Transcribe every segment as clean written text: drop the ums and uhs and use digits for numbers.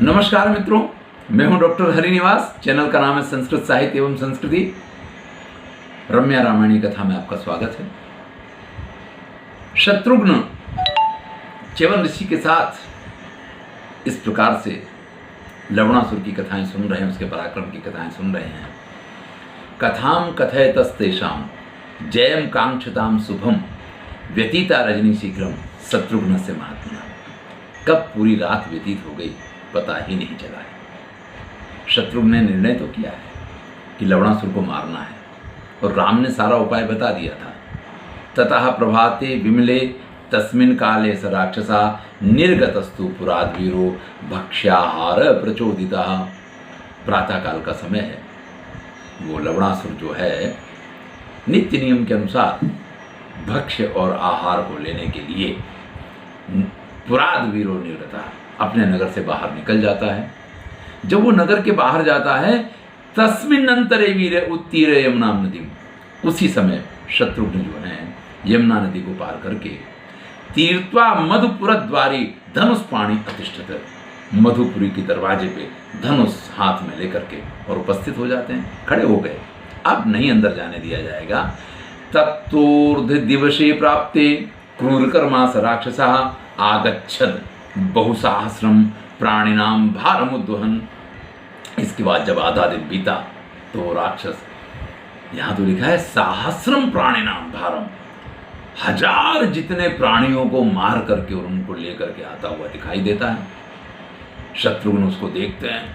नमस्कार मित्रों, मैं हूं डॉक्टर हरिनिवास। चैनल का नाम है संस्कृत साहित्य एवं संस्कृति। रम्या रामायणी कथा में आपका स्वागत है। शत्रुघ्न च्यवन ऋषि के साथ इस प्रकार से लवणासुर की कथाएं सुन रहे हैं, उसके पराक्रम की कथाएं सुन रहे हैं। कथाम कथयतस्तेषाम जयम कांक्षताम शुभम व्यतीता रजनी शीघ्रम शत्रुघ्न से महात्मा। कब पूरी रात व्यतीत हो गई पता ही नहीं चला है। शत्रुघ्न ने निर्णय तो किया है कि लवणासुर को मारना है और राम ने सारा उपाय बता दिया था। ततः प्रभाते विमले तस्मिन् काले स राक्षसा निर्गतस्तु पुराद्वीरो भक्ष्याहार प्रचोदितः। प्रातः काल का समय है। वो लवणासुर जो है नित्य नियम के अनुसार भक्ष्य और आहार को लेने के लिए पुराद्वीरो निर्गता अपने नगर से बाहर निकल जाता है। जब वो नगर के बाहर जाता है तस्मिन् अंतरे वीरे उत्तीरे यमुना नदी, उसी समय शत्रुघ्न जो है यमुना नदी को पार करके तीर्थवा मधुपुर द्वारी धनुष पाणी प्रतिष्ठित, मधुपुरी के दरवाजे पे धनुष हाथ में लेकर के और उपस्थित हो जाते हैं, खड़े हो गए। अब नहीं अंदर जाने दिया जाएगा। तत्तोर्ध दिवसे प्राप्ते क्रूरकर्मास राक्षसा आगच्छद बहुसहस्रम प्राणिनाम भारमुद्वहन। इसके बाद जब आधा दिन बीता तो राक्षस, यहां तो लिखा है सहस्रम प्राणिनाम भारम, 1000 जितने प्राणियों को मार करके और उनको लेकर के आता हुआ दिखाई देता है। शत्रुघ्न उसको देखते हैं,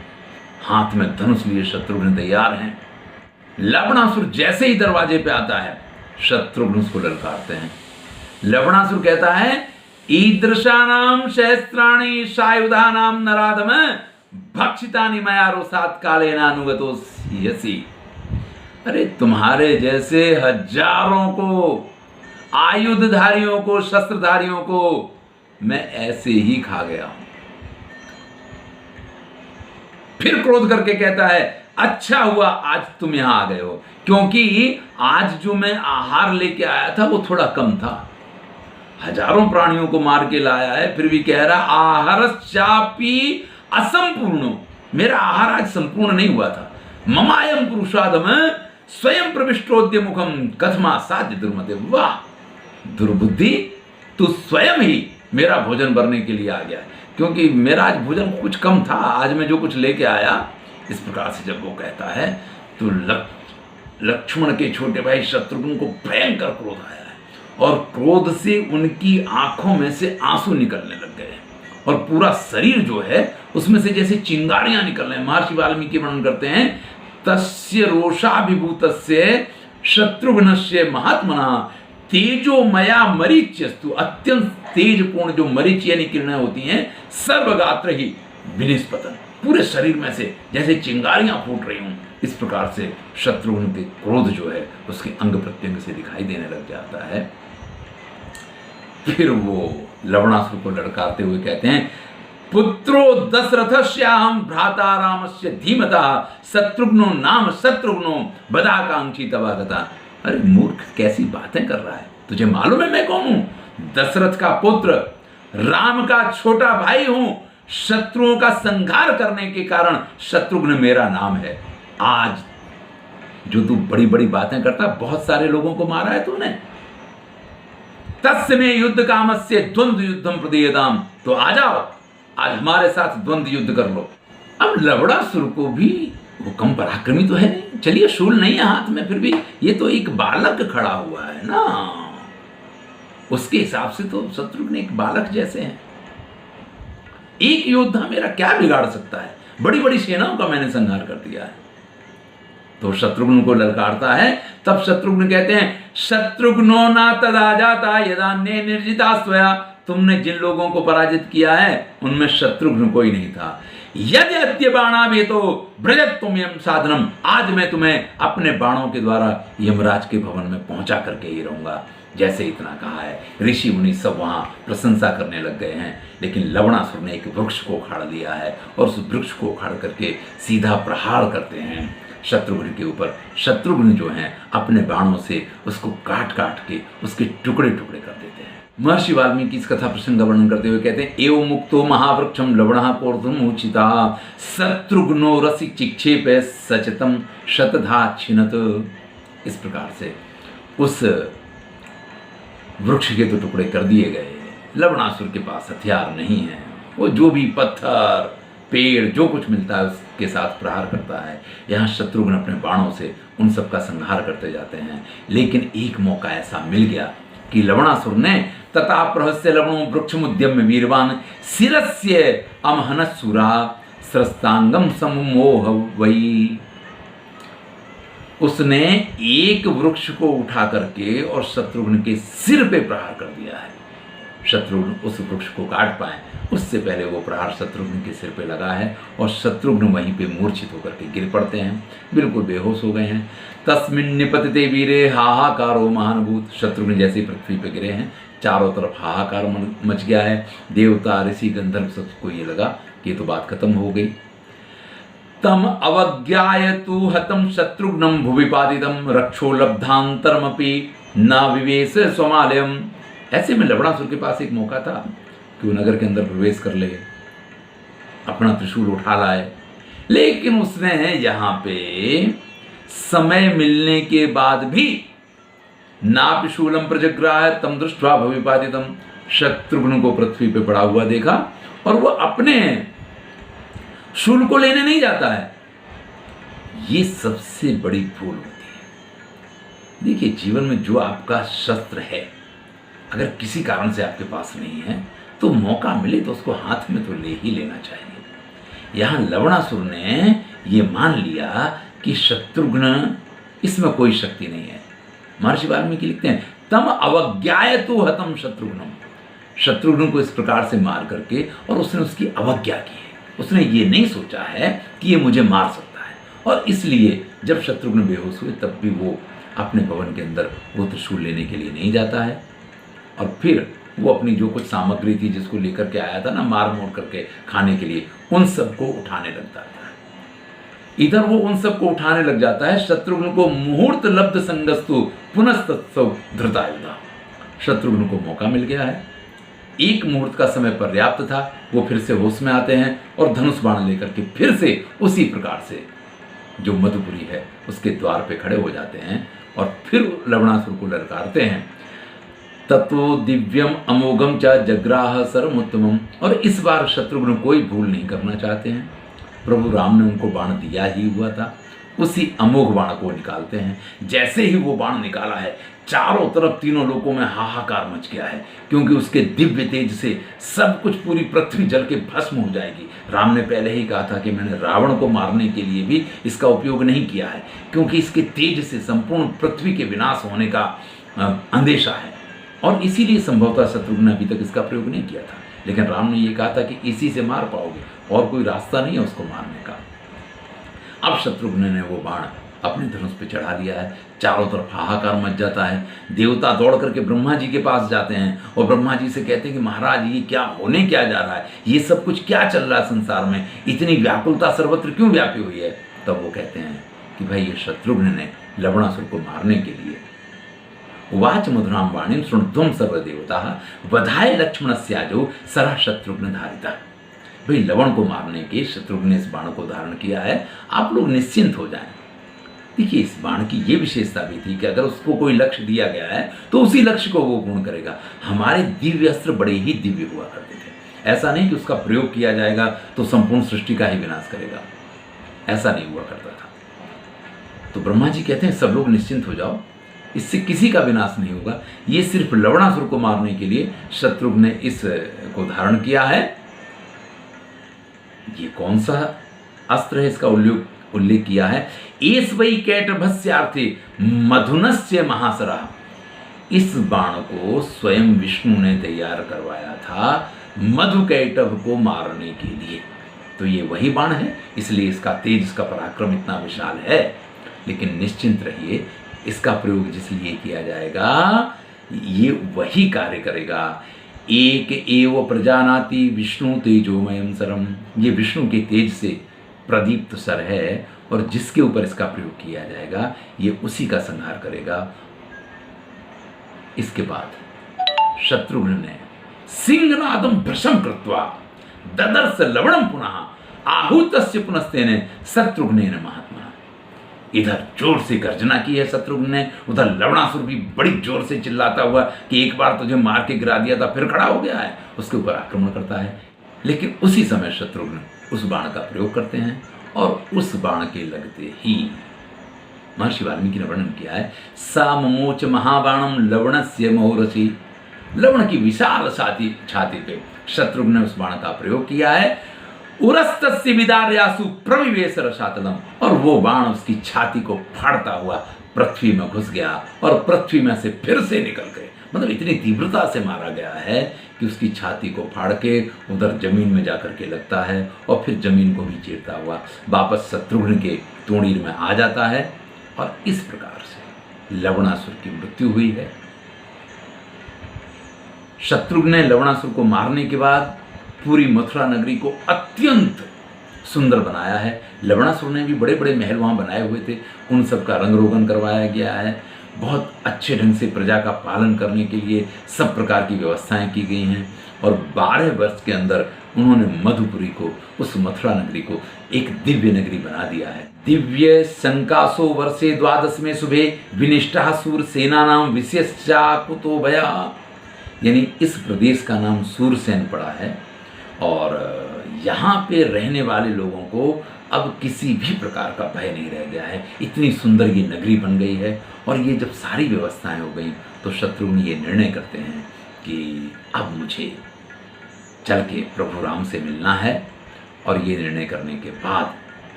हाथ में धनुष लिए शत्रुघ्न तैयार हैं। लवणासुर जैसे ही दरवाजे पे आता है शत्रुघ्न उसको ललकारते हैं। लवणासुर कहता है ईदृशानाम सहस्राणि सायुधानाम नराधम भक्षितानि मया रोसात कालेनानुगतोऽसि। अरे तुम्हारे जैसे हजारों को आयुधधारियों को, शस्त्रधारियों को मैं ऐसे ही खा गया हूं। फिर क्रोध करके कहता है अच्छा हुआ आज तुम यहां आ गए हो, क्योंकि आज जो मैं आहार लेके आया था वो थोड़ा कम था। हजारों प्राणियों को मार के लाया है, फिर भी कह रहा आहारश्चापि असंपूर्ण, मेरा आहार आज संपूर्ण नहीं हुआ था। ममायम पुरुषादम स्वयं प्रविष्टोद्य मुखम कथमा साध्य दुर्मते। वाह दुर्बुद्धि, तू स्वयं ही मेरा भोजन भरने के लिए आ गया, क्योंकि मेरा आज भोजन कुछ कम था, आज मैं जो कुछ लेके आया। इस प्रकार से जब वो कहता है तो लक्ष्मण के छोटे भाई शत्रुघ्न को भयंकर क्रोध आया है और क्रोध से उनकी आंखों में से आंसू निकलने लग गए और पूरा शरीर जो है उसमें से जैसे चिंगारियां निकल रहे हैं। महर्षि वाल्मीकि वर्णन करते हैं तस्य रोषाभिभूतस्य शत्रुघ्नस्य महात्मना तेजोमया मरीच्यस्तु। अत्यंत तेजपूर्ण जो मरीच यानी किरणें होती हैं सर्वगात्र ही विनिष्पतन, पूरे शरीर में से जैसे चिंगारियां फूट रही हूं। इस प्रकार से शत्रुघ्न के क्रोध जो है उसके अंग प्रत्यंग से दिखाई देने लग जाता है। फिर वो लवणासुर को लड़काते हुए कहते हैं पुत्रो दशरथस्याहं भ्राता रामस्य धीमता शत्रुघ्नो नाम शत्रुघ्नो बदाकांक्षी तवागता। अरे मूर्ख, कैसी बातें कर रहा है, तुझे मालूम है मैं कौन हूं? दशरथ का पुत्र, राम का छोटा भाई हूं। शत्रुओं का संहार करने के कारण शत्रुघ्न मेरा नाम है। आज जो तू बड़ी बड़ी बातें करता, बहुत सारे लोगों को मारा है तूने। तस्मै युद्ध कामस्य द्वंद्व युद्धम प्रदीयताम, तो आ जाओ आज हमारे साथ द्वंद्व युद्ध कर लो। अब लवणासुर को भी वो कम पराक्रमी तो है नहीं, चलिए शूल नहीं है हाथ में, फिर भी ये तो एक बालक खड़ा हुआ है ना, उसके हिसाब से तो शत्रुघ्न एक बालक जैसे हैं। एक योद्धा मेरा क्या बिगाड़ सकता है, बड़ी बड़ी सेनाओं का मैंने संहार कर दिया है। तो शत्रुघ्न को ललकारता है। तब शत्रुघ्न कहते हैं शत्रुघ्नो ना तदा जाता यदान्ये निर्जिता स्वया। तुमने जिन लोगों को पराजित किया है उनमें शत्रुघ्न कोई नहीं था। यदि अद्य बाणाभेतो ब्रजत तुम यम साधनम, आज मैं तुम्हें अपने बाणों के द्वारा यमराज के भवन में पहुंचा करके ही रहूंगा। जैसे इतना कहा है ऋषि मुनि सब वहां प्रशंसा करने लग गए हैं। लेकिन लवणासुर ने एक वृक्ष को उखाड़ दिया है और उस वृक्ष को उखाड़ करके सीधा प्रहार करते हैं शत्रुघ्न के ऊपर। शत्रुघ्न जो हैं अपने बाणों से उसको काट काट के उसके टुकड़े टुकड़े कर देते हैं। महर्षि वाल्मीकि इस कथा प्रसंग का वर्णन करते हुए कहते हैं, एवं मुक्तो महावृक्षम लवणः कोर्धमुचिता शत्रुघ्नो रसि चिक्षेप सचतम शतधा छिनत। इस प्रकार से उस वृक्ष के तो टुकड़े कर दिए गए। लवणासुर के पास हथियार नहीं है, वो जो भी पत्थर पेड़ जो कुछ मिलता है उसके साथ प्रहार करता है। यहाँ शत्रुघ्न अपने बाणों से उन सब का संहार करते जाते हैं। लेकिन एक मौका ऐसा मिल गया कि लवणासुर ने तथा प्रहस्य लवणो वृक्षमुद्यम में वीरवान शिरस्य अमहनसुरा स्रस्तांगम समोह वही। उसने एक वृक्ष को उठा करके और शत्रुघ्न के सिर पे प्रहार कर दिया है। शत्रुघ्न उस वृक्ष को काट पाए उससे पहले वो प्रहार शत्रुघ्न के सिर पे लगा है और शत्रुघ्न वहीं पे मूर्छित होकर के गिर पड़ते हैं, बिल्कुल बेहोश हो गए हैं। तस्मिन् निपतिते वीरे हाहाकारो महानुभूत। शत्रुघ्न जैसे पृथ्वी पे गिरे हैं, चारों तरफ हाहाकार मच गया है। देवता ऋषि गंधर्व सबको ये लगा कि ये तो बात खत्म हो गई। तम अवज्ञाय तु हतम शत्रुघ्नम भुविपादितम रक्षो लब्धांतरमपि न विवेश स्वमालयम। ऐसे में लवणासुर के पास एक मौका था कि वो नगर के अंदर प्रवेश कर ले, अपना त्रिशूल उठा लाए, लेकिन उसने यहाँ पे समय मिलने के बाद भी नापि शूलम प्रजग्राह तम दृष्ट्वा भविपादितम। शत्रुघ्न को पृथ्वी पे पड़ा हुआ देखा और वो अपने शूल को लेने नहीं जाता है। ये सबसे बड़ी भूल होती है। देखिए, जीवन में जो आपका शस्त्र है, अगर किसी कारण से आपके पास नहीं है तो मौका मिले तो उसको हाथ में तो ले ही लेना चाहिए। यहाँ लवणासुर ने ये मान लिया कि शत्रुघ्न इसमें कोई शक्ति नहीं है। महर्षि वाल्मीकि लिखते हैं, तम अवज्ञाय तु हतम शत्रुघ्नम। शत्रुघ्न को इस प्रकार से मार करके और उसने उसकी अवज्ञा की है। उसने ये नहीं सोचा है कि ये मुझे मार सकता है, और इसलिए जब शत्रुघ्न बेहोश हुए तब भी वो अपने भवन के अंदर वो त्रिशूल लेने के लिए नहीं जाता है, और फिर वो अपनी जो कुछ सामग्री थी जिसको लेकर के आया था ना मार मोड़ करके खाने के लिए, उन सबको उठाने लगता है। इधर वो उन सबको उठाने लग जाता है। शत्रुघ्न को मुहूर्त लब्ध संगस्तु पुनस्तत्सव धृतायुधा। शत्रुघ्न को मौका मिल गया है, एक मुहूर्त का समय पर्याप्त था। वो फिर से होश में आते हैं और धनुष बाण लेकर के फिर से उसी प्रकार से जो मधुपुरी है उसके द्वार पे खड़े हो जाते हैं और फिर लवणासुर को ललकारते हैं। तत्व दिव्यम अमोघम च जग्राह सर्वोत्तमम। और इस बार शत्रुघ्न कोई भूल नहीं करना चाहते हैं। प्रभु राम ने उनको बाण दिया ही हुआ था, उसी अमोघ बाण को निकालते हैं। जैसे ही वो बाण निकाला है, चारों तरफ तीनों लोकों में हाहाकार मच गया है, क्योंकि उसके दिव्य तेज से सब कुछ, पूरी पृथ्वी जल के भस्म हो जाएगी। राम ने पहले ही कहा था कि मैंने रावण को मारने के लिए भी इसका उपयोग नहीं किया है, क्योंकि इसके तेज से संपूर्ण पृथ्वी के विनाश होने का अंदेशा है, और इसीलिए संभवतः शत्रुघ्न ने अभी तक इसका प्रयोग नहीं किया था। लेकिन राम ने ये कहा था कि इसी से मार पाओगे, और कोई रास्ता नहीं है उसको मारने का। अब शत्रुघ्न ने वो बाण अपने धनुष पे चढ़ा लिया है। चारों तरफ हाहाकार मच जाता है। देवता दौड़ करके ब्रह्मा जी के पास जाते हैं और ब्रह्मा जी से कहते हैं कि महाराज, ये क्या होने क्या जा रहा है, ये सब कुछ क्या चल रहा है संसार में, इतनी व्याकुलता सर्वत्र क्यों व्यापी हुई है। तब वो कहते हैं कि भाई, ये शत्रुघ्न ने लवणासुर को मारने के लिए उवाच मधुराम वाणीम शृण्वं सर्वदेवताः वधाय लक्ष्मणस्याजो सरः शत्रुघ्न धारिता। भाई, लवण को मारने के शत्रुघ्न ने इस बाण को धारण किया है, आप लोग निश्चिंत हो जाएं। देखिए, इस बाण की ये विशेषता भी थी कि अगर उसको कोई लक्ष्य दिया गया है तो उसी लक्ष्य को वो पूर्ण करेगा। हमारे दिव्य अस्त्र बड़े ही दिव्य हुआ करते थे। ऐसा नहीं कि उसका प्रयोग किया जाएगा तो संपूर्ण सृष्टि का ही विनाश करेगा, ऐसा नहीं हुआ करता था। तो ब्रह्मा जी कहते हैं सब लोग निश्चिंत हो जाओ, इससे किसी का विनाश नहीं होगा। ये सिर्फ लवणासुर को मारने के लिए शत्रुघ्न ने इस को धारण किया है। ये कौन सा अस्त्र है, इसका उल्लेख किया है। एस वै कैटभस्यार्थे मधुनस्य महासरा। इस बाण को स्वयं विष्णु ने तैयार करवाया था मधुकैटभ को मारने के लिए। तो ये वही बाण है, इसलिए इसका तेज, इसका पराक्रम इतना विशाल है। लेकिन निश्चिंत रहिए, इसका प्रयोग जिस लिए किया जाएगा ये वही कार्य करेगा। एक एव प्रजानाति विष्णु तेजोमयम सरम। ये विष्णु के तेज से प्रदीप्त सर है, और जिसके ऊपर इसका प्रयोग किया जाएगा ये उसी का संहार करेगा। इसके बाद शत्रुघ्न ने सिंहनादम भ्रशम कृत्वा ददर्श लवणम पुनः आहूतस्य पुनस्तेने शत्रुघ्नेन महात्मा। इधर जोर से गर्जना की है शत्रुघ्न ने, उधर लवणासुर भी बड़ी जोर से चिल्लाता हुआ कि एक बार तुझे मार के गिरा दिया था, फिर खड़ा हो गया है, उसके ऊपर आक्रमण करता है। लेकिन उसी समय शत्रुघ्न उस बाण का प्रयोग करते हैं और उस बाण के लगते ही महर्षि वाल्मीकि ने वर्णन किया है, सा ममोच महाबाणम लवणस्य महोरसी। लवण की विशाल छाती पे शत्रुघ्न ने उस बाण का प्रयोग किया है। उरस्तस्य विदार्यासु प्रविवेश रसातलम, और वो बाण उसकी छाती को फाड़ता हुआ पृथ्वी में घुस गया और पृथ्वी में से फिर से निकल गए। मतलब इतनी तीव्रता से मारा गया है कि उसकी छाती को फाड़ के उधर जमीन में जाकर के लगता है और फिर जमीन को भी चीरता हुआ वापस शत्रुघ्न के तोड़ीर में आ जाता है। और इस प्रकार से लवणासुर की मृत्यु हुई है। शत्रुघ्न ने लवणासुर को मारने के बाद पूरी मथुरा नगरी को अत्यंत सुंदर बनाया है। लवणासुर ने भी बड़े बड़े महल वहाँ बनाए हुए थे, उन सब का रंग रोगन करवाया गया है। बहुत अच्छे ढंग से प्रजा का पालन करने के लिए सब प्रकार की व्यवस्थाएं की गई हैं और 12 वर्ष के अंदर उन्होंने मधुपुरी को, उस मथुरा नगरी को एक दिव्य नगरी बना दिया है। दिव्य संकासो वर्षे 12वें शुभे विनिष्ठा सूर सेना नाम विशेषा कुतो भया, यानी इस प्रदेश का नाम सूरसेन पड़ा है और यहाँ पे रहने वाले लोगों को अब किसी भी प्रकार का भय नहीं रह गया है। इतनी सुंदर ये नगरी बन गई है। और ये जब सारी व्यवस्थाएं हो गई तो शत्रुघ्न ये निर्णय करते हैं कि अब मुझे चल के प्रभु राम से मिलना है। और ये निर्णय करने के बाद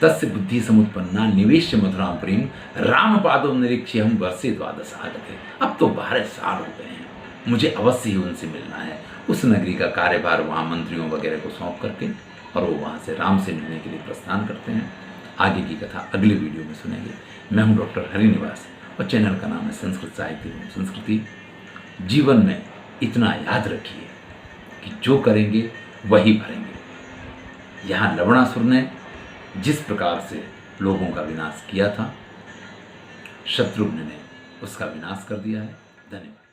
तस्य बुद्धि समुत्पन्ना निवेश मथुरां प्रेम राम पादो निरीक्ष्य हम वर्षे 12 आगते। अब तो 12 साल हो गए हैं, मुझे अवश्य ही उनसे मिलना है। उस नगरी का कार्यभार वहाँ मंत्रियों वगैरह को सौंप करके और वो वहाँ से राम से मिलने के लिए प्रस्थान करते हैं। आगे की कथा अगले वीडियो में सुनेंगे। मैं हूँ डॉक्टर हरिनिवास और चैनल का नाम है संस्कृत साहित्य एवं संस्कृति। जीवन में इतना याद रखिए कि जो करेंगे वही भरेंगे। यहाँ लवणासुर ने जिस प्रकार से लोगों का विनाश किया था, शत्रुघ्न ने उसका विनाश कर दिया है। धन्यवाद।